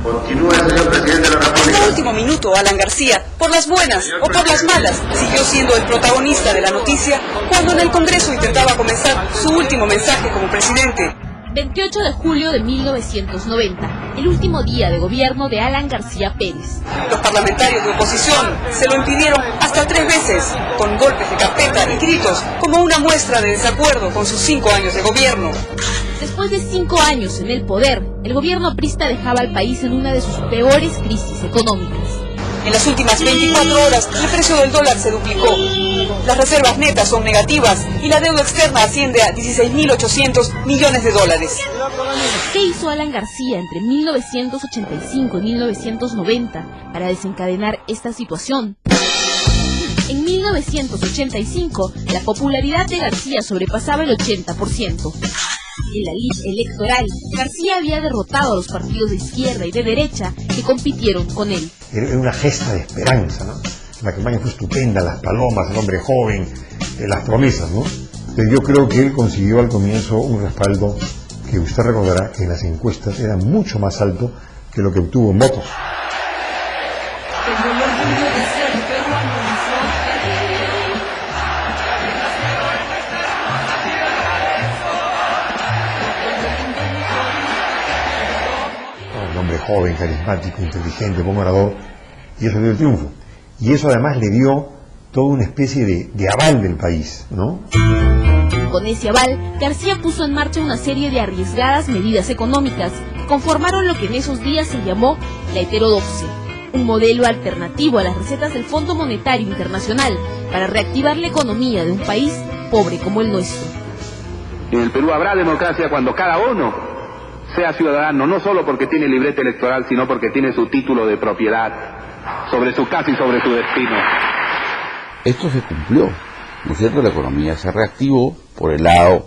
Continúe, señor presidente de la República. Hasta último minuto, Alan García, por las buenas o por las malas, siguió siendo el protagonista de la noticia cuando en el Congreso intentaba comenzar su último mensaje como presidente. 28 de julio de 1990, el último día de gobierno de Alan García Pérez. Los parlamentarios de oposición se lo impidieron hasta 3 veces, con golpes de carpeta y gritos, como una muestra de desacuerdo con sus 5 años de gobierno. Después de 5 años en el poder, el gobierno aprista dejaba al país en una de sus peores crisis económicas. En las últimas 24 horas, el precio del dólar se duplicó. Las reservas netas son negativas y la deuda externa asciende a 16.800 millones de dólares. ¿Qué hizo Alan García entre 1985 y 1990 para desencadenar esta situación? En 1985, la popularidad de García sobrepasaba el 80%. En la lid electoral, García había derrotado a los partidos de izquierda y de derecha que compitieron con él. Era una gesta de esperanza, ¿no? La campaña fue estupenda, las palomas, el hombre joven, las promesas, ¿no? Pero yo creo que él consiguió al comienzo un respaldo que usted recordará que en las encuestas era mucho más alto que lo que obtuvo en votos. Un hombre joven, carismático, inteligente, buen orador, y eso dio el triunfo. Y eso además le dio toda una especie de aval del país, ¿no? Con ese aval, García puso en marcha una serie de arriesgadas medidas económicas que conformaron lo que en esos días se llamó la heterodoxia, un modelo alternativo a las recetas del Fondo Monetario Internacional para reactivar la economía de un país pobre como el nuestro. En el Perú habrá democracia cuando cada uno sea ciudadano, no solo porque tiene libreta electoral, sino porque tiene su título de propiedad sobre su casa y sobre su destino. Esto se cumplió, ¿no es cierto? La economía se reactivó por el lado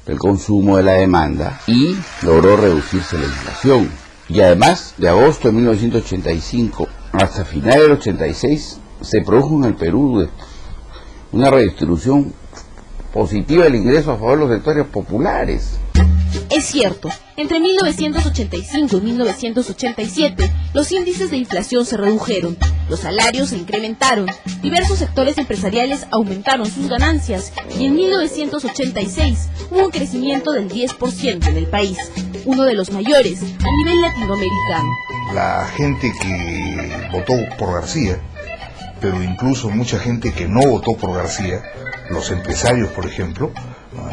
del consumo, de la demanda, y logró reducirse la inflación. Y además, de agosto de 1985 hasta finales del 86, se produjo en el Perú una redistribución positiva del ingreso a favor de los sectores populares. Es cierto, entre 1985 y 1987, los índices de inflación se redujeron, los salarios se incrementaron, diversos sectores empresariales aumentaron sus ganancias y en 1986 hubo un crecimiento del 10% en el país, uno de los mayores a nivel latinoamericano. La gente que votó por García, pero incluso mucha gente que no votó por García, los empresarios, por ejemplo,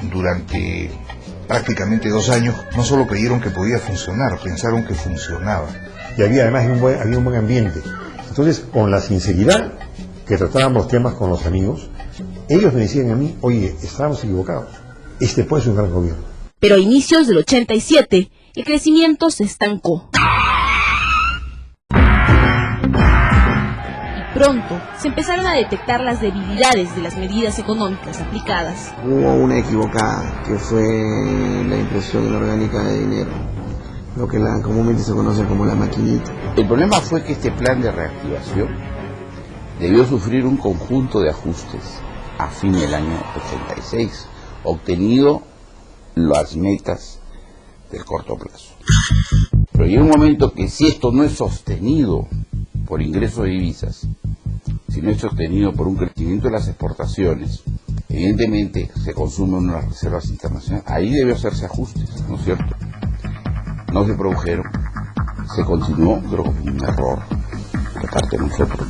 durante prácticamente 2 años, no solo creyeron que podía funcionar, pensaron que funcionaba. Y había además había un buen ambiente. Entonces, con la sinceridad que tratábamos temas con los amigos, ellos me decían a mí, oye, estábamos equivocados, este puede ser un gran gobierno. Pero a inicios del 87, el crecimiento se estancó. Pronto se empezaron a detectar las debilidades de las medidas económicas aplicadas. Hubo una equivocada, que fue la impresión inorgánica de dinero, lo que comúnmente se conoce como la maquinita. El problema fue que este plan de reactivación debió sufrir un conjunto de ajustes a fin del año 86, obtenido las metas del corto plazo. Pero llega un momento que si esto no es sostenido por ingresos de divisas, si no es sostenido por un crecimiento de las exportaciones, evidentemente se consumen unas reservas internacionales, ahí debió hacerse ajustes, ¿no es cierto? No se produjeron, se continuó, creo que fue un error de parte de nosotros.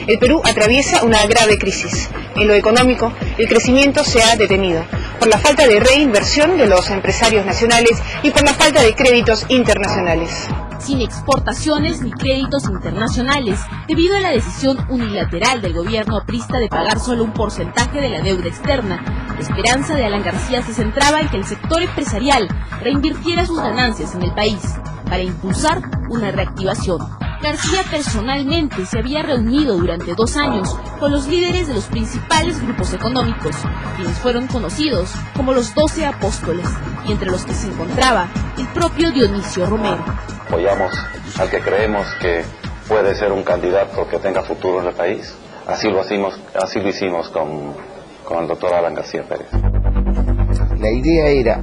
El Perú atraviesa una grave crisis. En lo económico, el crecimiento se ha detenido por la falta de reinversión de los empresarios nacionales y por la falta de créditos internacionales. Sin exportaciones ni créditos internacionales, debido a la decisión unilateral del gobierno aprista de pagar solo un porcentaje de la deuda externa, la esperanza de Alan García se centraba en que el sector empresarial reinvirtiera sus ganancias en el país para impulsar una reactivación. García personalmente se había reunido durante 2 años con los líderes de los principales grupos económicos, quienes fueron conocidos como los 12 apóstoles, y entre los que se encontraba el propio Dionisio Romero. Apoyamos al que creemos que puede ser un candidato que tenga futuro en el país. Así lo hicimos con el doctor Alan García Pérez. La idea era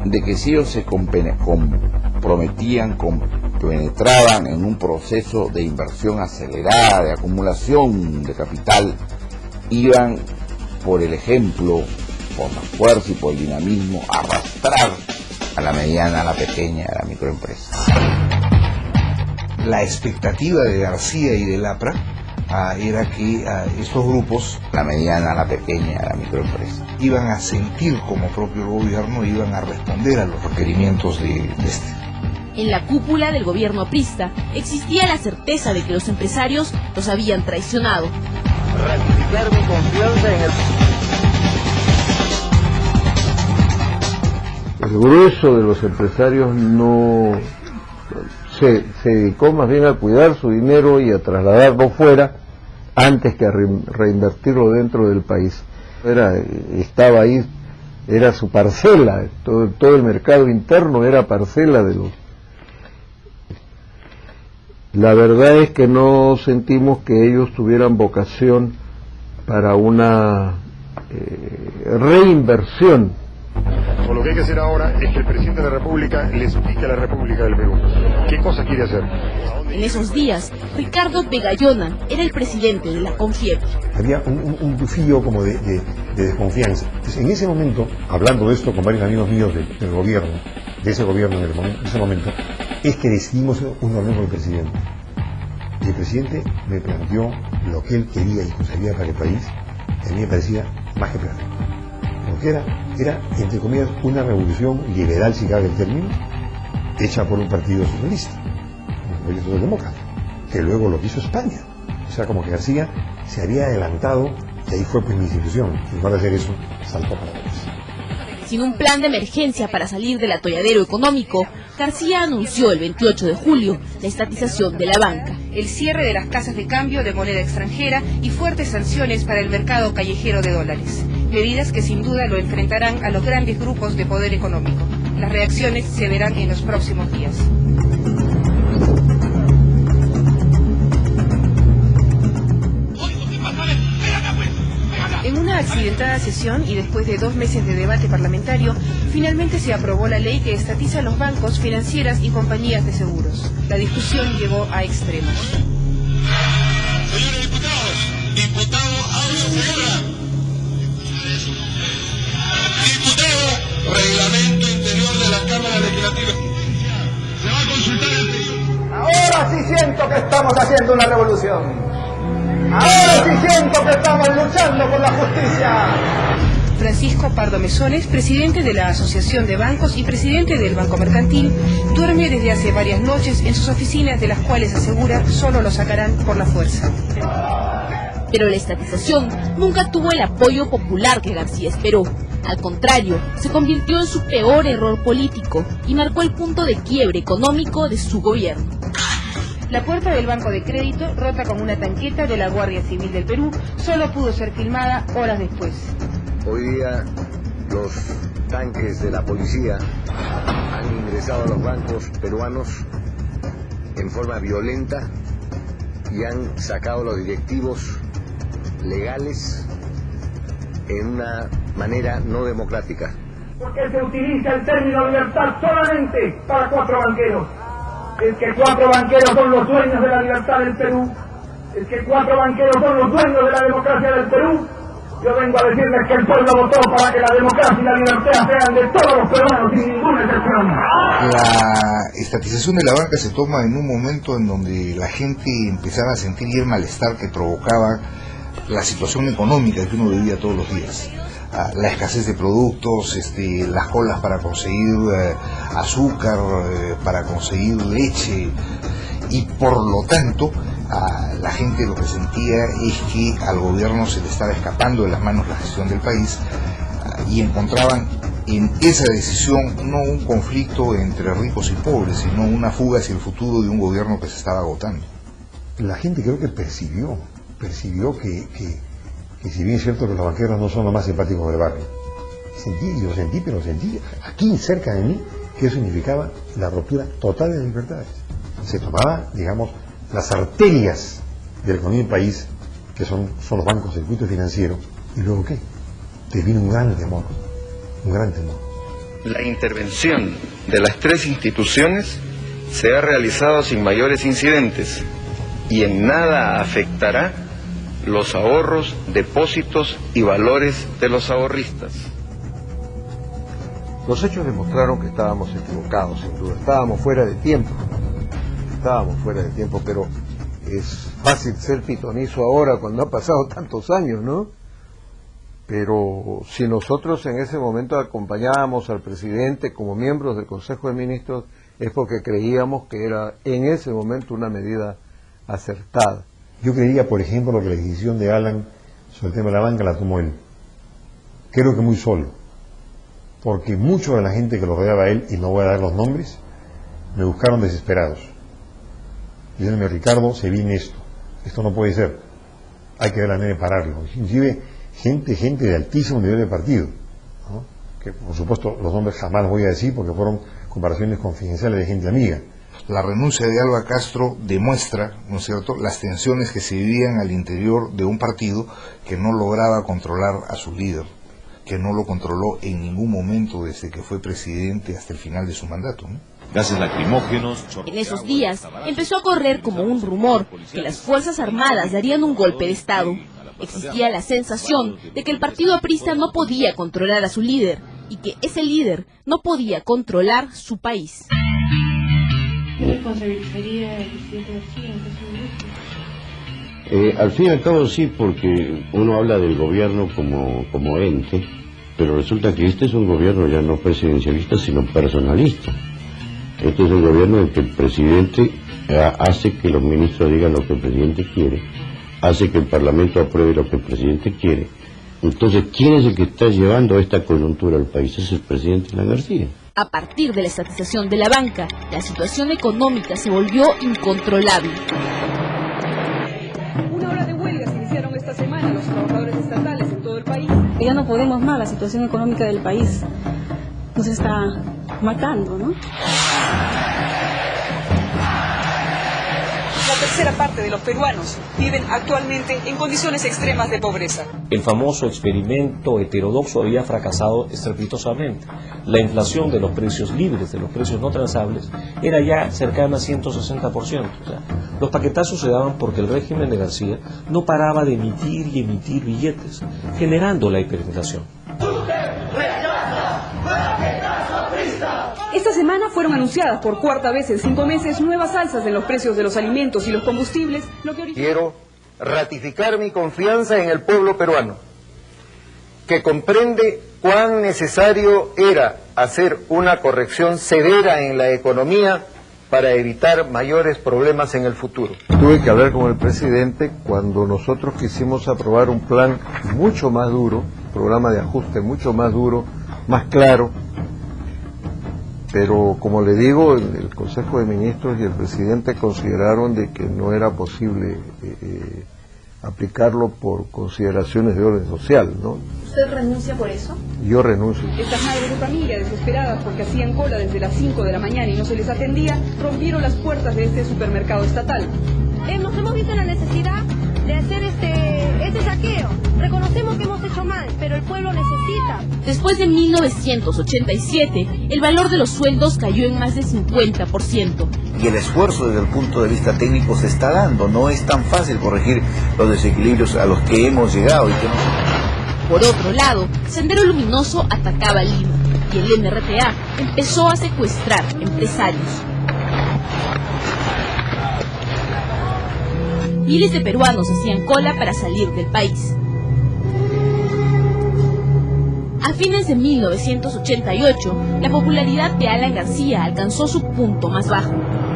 de que si ellos se comprometían con penetraban en un proceso de inversión acelerada, de acumulación de capital, iban por el ejemplo, por la fuerza y por el dinamismo, a arrastrar a la mediana, a la pequeña, a la microempresa. La expectativa de García y del APRA era que estos grupos, la mediana, la pequeña, la microempresa, iban a sentir como propio el gobierno, iban a responder a los requerimientos de este. En la cúpula del gobierno aprista existía la certeza de que los empresarios los habían traicionado. Ratificar mi confianza en el grueso de los empresarios no se dedicó más bien a cuidar su dinero y a trasladarlo fuera antes que a reinvertirlo dentro del país. Estaba ahí, era su parcela, todo el mercado interno era parcela de los. La verdad es que no sentimos que ellos tuvieran vocación para una reinversión. O lo que hay que hacer ahora es que el presidente de la República le explique a la República del Perú qué cosa quiere hacer. En esos días, Ricardo Begallona era el presidente de la CONFIEP. Había un fío como de desconfianza. Entonces, en ese momento, hablando de esto con varios amigos míos del gobierno, de ese gobierno en ese momento, es que decidimos una reunión con el presidente. Y el presidente me planteó lo que él quería y conseguía para el país, y a mí me parecía más que perfecto. Porque era, entre comillas, una revolución liberal, si cabe el término, hecha por un partido socialista, un partido socialdemócrata, que luego lo quiso España. O sea, como que García se había adelantado, y ahí fue pues mi institución, y en lugar de hacer eso, saltó para atrás. Sin un plan de emergencia para salir del atolladero económico, García anunció el 28 de julio la estatización de la banca, el cierre de las casas de cambio de moneda extranjera y fuertes sanciones para el mercado callejero de dólares. Medidas que sin duda lo enfrentarán a los grandes grupos de poder económico. Las reacciones se verán en los próximos días. En una accidentada sesión y después de 2 meses de debate parlamentario, finalmente se aprobó la ley que estatiza los bancos, financieras y compañías de seguros. La discusión llegó a extremos. Señores diputados, diputado Auso Figueroa. Diputado, reglamento interior de la Cámara Legislativa. Se va a consultar el... Ahora sí siento que estamos haciendo una revolución. Ahora sí siento que estamos luchando por la justicia. Francisco Pardo Mesones, presidente de la Asociación de Bancos y presidente del Banco Mercantil, duerme desde hace varias noches en sus oficinas, de las cuales asegura solo lo sacarán por la fuerza. Pero la estatización nunca tuvo el apoyo popular que García esperó. Al contrario, se convirtió en su peor error político y marcó el punto de quiebre económico de su gobierno. La puerta del Banco de Crédito, rota con una tanqueta de la Guardia Civil del Perú, solo pudo ser filmada horas después. Hoy día los tanques de la policía han ingresado a los bancos peruanos en forma violenta y han sacado los directivos legales en una manera no democrática. Porque se utiliza el término libertad solamente para 4 banqueros. Es que 4 banqueros son los dueños de la libertad del Perú. Es que 4 banqueros son los dueños de la democracia del Perú. Yo vengo a decirles que el pueblo votó para que la democracia y la libertad sean de todos los peruanos sin ninguna excepción. La estatización de la banca se toma en un momento en donde la gente empezaba a sentir el malestar que provocaba la situación económica que uno vivía todos los días. La escasez de productos, las colas para conseguir azúcar, para conseguir leche, y por lo tanto la gente lo que sentía es que al gobierno se le estaba escapando de las manos la gestión del país, y encontraban en esa decisión no un conflicto entre ricos y pobres, sino una fuga hacia el futuro de un gobierno que se estaba agotando. La gente creo que percibió que si bien es cierto que los banqueros no son los más simpáticos del barrio, sentí aquí cerca de mí que eso significaba la ruptura total de las libertades. Se tomaba, digamos, las arterias de la economía del país, que son los bancos, el circuito financiero, y luego ¿qué? Te vino un gran temor. La intervención de las 3 instituciones se ha realizado sin mayores incidentes y en nada afectará los ahorros, depósitos y valores de los ahorristas. Los hechos demostraron que estábamos equivocados, sin duda. Estábamos fuera de tiempo, pero es fácil ser pitonizo ahora cuando ha pasado tantos años, ¿no? Pero si nosotros en ese momento acompañábamos al presidente como miembros del Consejo de Ministros, es porque creíamos que era en ese momento una medida acertada. Yo creía, por ejemplo, que la decisión de Alan sobre el tema de la banca la tomó él. Creo que muy solo, porque mucho de la gente que lo rodeaba a él, y no voy a dar los nombres, me buscaron desesperados. Diciéndome, Ricardo, se viene esto no puede ser, hay que ver la manera de pararlo. Inclusive gente de altísimo nivel de partido, ¿no? Que por supuesto los nombres jamás los voy a decir porque fueron comparaciones confidenciales de gente amiga. La renuncia de Alba Castro demuestra, ¿no es cierto?, las tensiones que se vivían al interior de un partido que no lograba controlar a su líder, que no lo controló en ningún momento desde que fue presidente hasta el final de su mandato, ¿no? Gases lacrimógenos. En esos días empezó a correr como un rumor que las Fuerzas Armadas darían un golpe de Estado. Existía la sensación de que el partido aprista no podía controlar a su líder y que ese líder no podía controlar su país. ¿Qué responsabilizaría el presidente García? Al fin y al cabo sí, porque uno habla del gobierno como ente, pero resulta que este es un gobierno ya no presidencialista, sino personalista. Este es un gobierno en que el presidente hace que los ministros digan lo que el presidente quiere, hace que el Parlamento apruebe lo que el presidente quiere. Entonces, ¿quién es el que está llevando esta coyuntura al país? Es el presidente Alan García. A partir de la estatización de la banca, la situación económica se volvió incontrolable. Una ola de huelgas iniciaron esta semana los trabajadores estatales en todo el país. Ya no podemos más, la situación económica del país nos está matando, ¿no? La tercera parte de los peruanos viven actualmente en condiciones extremas de pobreza. El famoso experimento heterodoxo había fracasado estrepitosamente. La inflación de los precios libres, de los precios no transables, era ya cercana a 160%. O sea, los paquetazos se daban porque el régimen de García no paraba de emitir y emitir billetes, generando la hiperinflación. Esta semana fueron anunciadas por cuarta vez en 5 meses nuevas alzas en los precios de los alimentos y los combustibles, lo que Quiero ratificar mi confianza en el pueblo peruano, que comprende cuán necesario era hacer una corrección severa en la economía para evitar mayores problemas en el futuro. Tuve que hablar con el presidente cuando nosotros quisimos aprobar un plan mucho más duro, un programa de ajuste mucho más duro, más claro, pero como le digo, el Consejo de Ministros y el presidente consideraron de que no era posible aplicarlo por consideraciones de orden social, ¿no? ¿Usted renuncia por eso? Yo renuncio. Estas madres de familia, desesperadas porque hacían cola desde las 5 de la mañana y no se les atendía, rompieron las puertas de este supermercado estatal. Hemos visto la necesidad de hacer este saqueo. Reconocemos que hemos hecho mal, pero el pueblo necesita. Después de 1987, el valor de los sueldos cayó en más de 50%. Y el esfuerzo desde el punto de vista técnico se está dando. No es tan fácil corregir los desequilibrios a los que hemos llegado. Por otro lado, Sendero Luminoso atacaba a Lima y el MRTA empezó a secuestrar empresarios. Miles de peruanos hacían cola para salir del país. A fines de 1988, la popularidad de Alan García alcanzó su punto más bajo.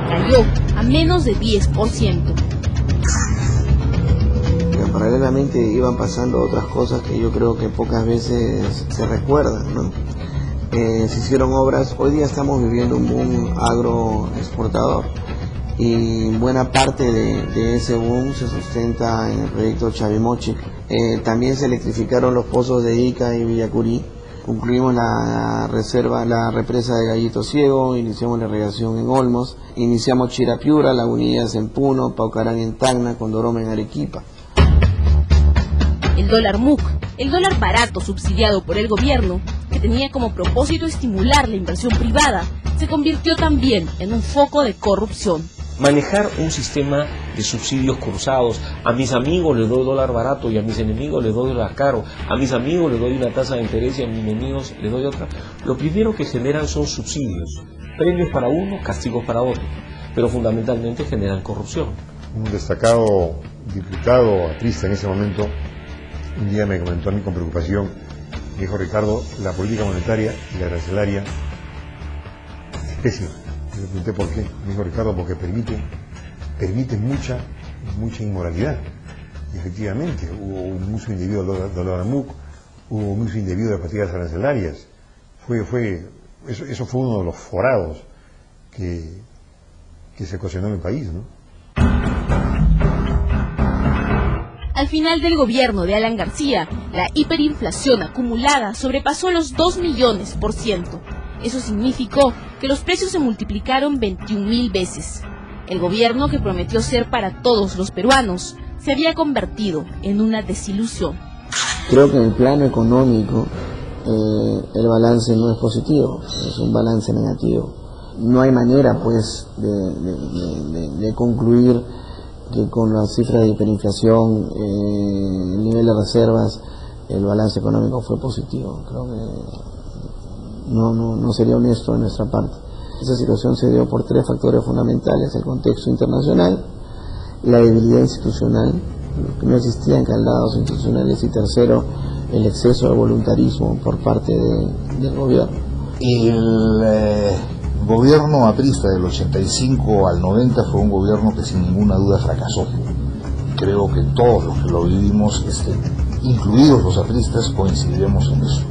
Cayó a menos de 10%. Paralelamente iban pasando otras cosas que yo creo que pocas veces se recuerdan, ¿no? Se hicieron obras, hoy día estamos viviendo un boom agroexportador y buena parte de ese boom se sustenta en el proyecto Chavimochi. También se electrificaron los pozos de Ica y Villacurí, concluimos la represa de Gallito Ciego, iniciamos la irrigación en Olmos, iniciamos Chirapiura, Lagunillas en Puno, Paucarán en Tacna, Condoroma en Arequipa. El dólar MUC, el dólar barato subsidiado por el gobierno, que tenía como propósito estimular la inversión privada, se convirtió también en un foco de corrupción. Manejar un sistema de subsidios cruzados, a mis amigos les doy dólar barato y a mis enemigos les doy dólar caro, a mis amigos les doy una tasa de interés y a mis enemigos les doy otra, lo primero que generan son subsidios, premios para uno, castigos para otro, pero fundamentalmente generan corrupción. Un destacado diputado aprista en ese momento, un día me comentó a mí con preocupación, me dijo: Ricardo, la política monetaria y la arancelaria es pésima. Le pregunté por qué. Me dijo: Ricardo, porque permite mucha inmoralidad. Y efectivamente, hubo un uso indebido del dólar AMUC, hubo un uso indebido de partidas arancelarias. Eso fue uno de los forados que se ocasionó en el país, ¿no? Al final del gobierno de Alan García, la hiperinflación acumulada sobrepasó los 2 millones%. Eso significó que los precios se multiplicaron 21.000 veces. El gobierno, que prometió ser para todos los peruanos, se había convertido en una desilusión. Creo que en el plano económico el balance no es positivo, es un balance negativo. No hay manera, pues, de concluir que con las cifras de hiperinflación, el nivel de reservas, el balance económico fue positivo. Creo que no sería honesto de nuestra parte. Esa situación se dio por 3 factores fundamentales: el contexto internacional, la debilidad institucional, que no existían candados institucionales, y tercero, el exceso de voluntarismo por parte del gobierno. El gobierno aprista del 85 al 90 fue un gobierno que sin ninguna duda fracasó. Creo que todos los que lo vivimos, incluidos los apristas, coincidimos en eso.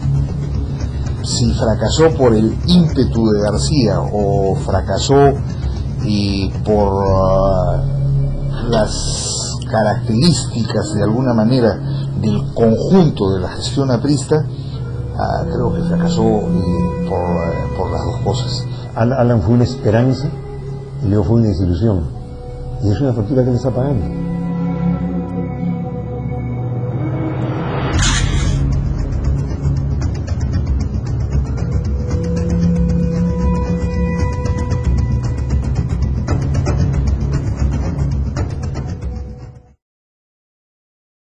Si fracasó por el ímpetu de García o fracasó por las características de alguna manera del conjunto de la gestión aprista, creo que fracasó por las dos cosas. Alan fue una esperanza y luego fue una desilusión, y es una factura que le está pagando.